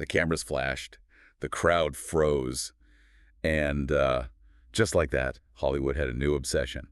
The cameras flashed, the crowd froze, and just like that, Hollywood had a new obsession.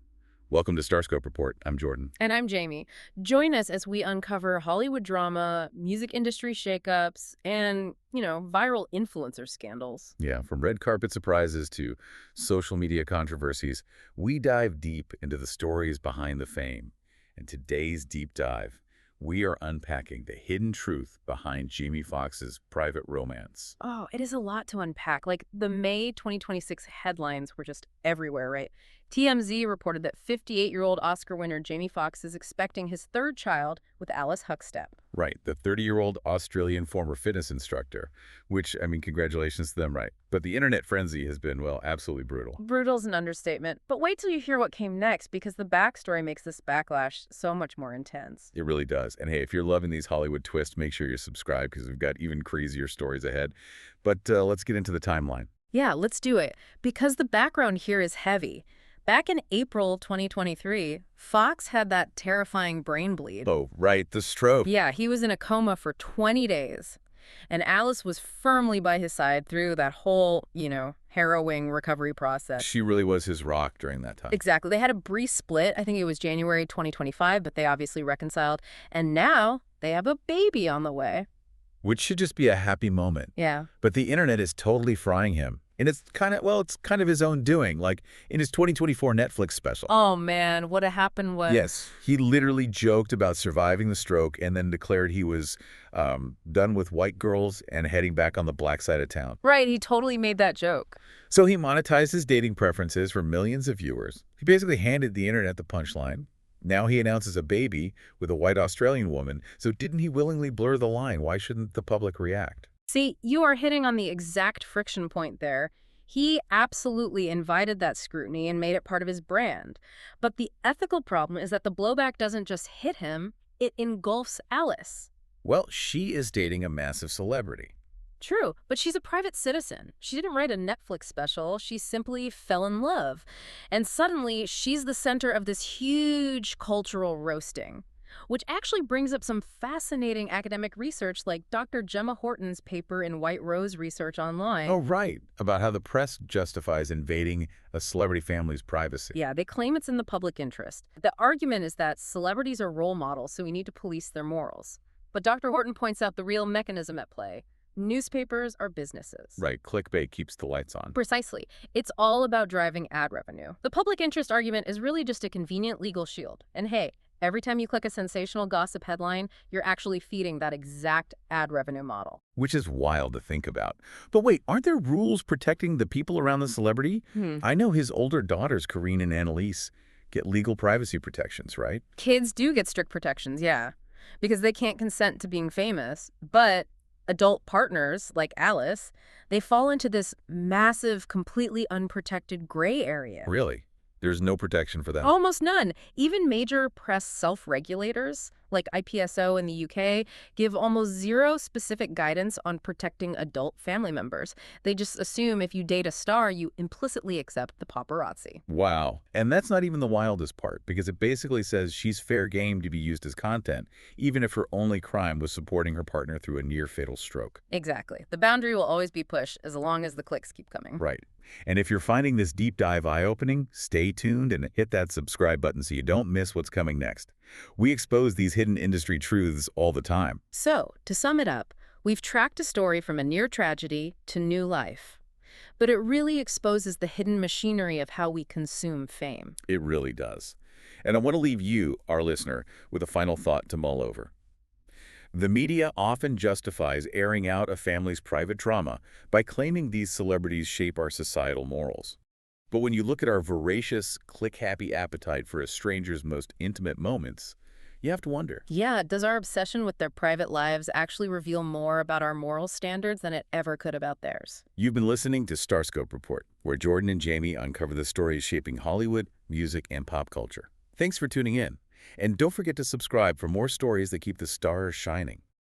Welcome to Starscope Report. I'm Jordan. And I'm Jamie. Join us as we uncover Hollywood drama, music industry shakeups, and, viral influencer scandals. Yeah, from red carpet surprises to social media controversies, we dive deep into the stories behind the fame. In today's deep dive, we are unpacking the hidden truth behind Jamie Foxx's private romance. Oh, it is a lot to unpack. Like, the May 2026 headlines were just everywhere, right? TMZ reported that 58-year-old Oscar winner Jamie Foxx is expecting his third child with Alyce Huckstepp. Right, the 30-year-old Australian former fitness instructor, which, congratulations to them, right? But the internet frenzy has been, well, absolutely brutal. Brutal's an understatement. But wait till you hear what came next, because the backstory makes this backlash so much more intense. It really does. And hey, if you're loving these Hollywood twists, make sure you're subscribed because we've got even crazier stories ahead. But let's get into the timeline. Yeah, let's do it. Because the background here is heavy. Back in April 2023, Foxx had that terrifying brain bleed. Oh, right, the stroke. Yeah, he was in a coma for 20 days. And Alyce was firmly by his side through that whole, harrowing recovery process. She really was his rock during that time. Exactly. They had a brief split. I think it was January 2025, but they obviously reconciled. And now they have a baby on the way. Which should just be a happy moment. Yeah. But the internet is totally frying him. And it's kind of his own doing, like in his 2024 Netflix special. Oh, man, what happened was... Yes, he literally joked about surviving the stroke and then declared he was done with white girls and heading back on the black side of town. Right, he totally made that joke. So he monetized his dating preferences for millions of viewers. He basically handed the internet the punchline. Now he announces a baby with a white Australian woman. So didn't he willingly blur the line? Why shouldn't the public react? See, you are hitting on the exact friction point there. He absolutely invited that scrutiny and made it part of his brand. But the ethical problem is that the blowback doesn't just hit him, it engulfs Alyce. Well, she is dating a massive celebrity. True, but she's a private citizen. She didn't write a Netflix special. She simply fell in love. And suddenly, she's the center of this huge cultural roasting. Which actually brings up some fascinating academic research like Dr. Gemma Horton's paper in White Rose Research Online. Oh, right. About how the press justifies invading a celebrity family's privacy. Yeah, they claim it's in the public interest. The argument is that celebrities are role models, so we need to police their morals. But Dr. Horton points out the real mechanism at play. Newspapers are businesses. Right, clickbait keeps the lights on. Precisely. It's all about driving ad revenue. The public interest argument is really just a convenient legal shield. And hey, every time you click a sensational gossip headline, you're actually feeding that exact ad revenue model. Which is wild to think about. But wait, aren't there rules protecting the people around the celebrity? I know his older daughters, Corinne and Annalise, get legal privacy protections, right? Kids do get strict protections, yeah, because they can't consent to being famous. But adult partners, like Alyce, they fall into this massive, completely unprotected gray area. Really? There's no protection for them? Almost none. Even major press self-regulators, like IPSO in the UK, give almost zero specific guidance on protecting adult family members. They just assume if you date a star, you implicitly accept the paparazzi. Wow. And that's not even the wildest part, because it basically says she's fair game to be used as content, even if her only crime was supporting her partner through a near-fatal stroke. Exactly. The boundary will always be pushed as long as the clicks keep coming. Right. And if you're finding this deep dive eye-opening, stay tuned and hit that subscribe button so you don't miss what's coming next. We expose these hidden industry truths all the time. So, to sum it up, we've tracked a story from a near tragedy to new life. But it really exposes the hidden machinery of how we consume fame. It really does. And I want to leave you, our listener, with a final thought to mull over. The media often justifies airing out a family's private drama by claiming these celebrities shape our societal morals. But when you look at our voracious, click-happy appetite for a stranger's most intimate moments, you have to wonder. Yeah, does our obsession with their private lives actually reveal more about our moral standards than it ever could about theirs? You've been listening to Starscope Report, where Jordan and Jamie uncover the stories shaping Hollywood, music, and pop culture. Thanks for tuning in. And don't forget to subscribe for more stories that keep the stars shining.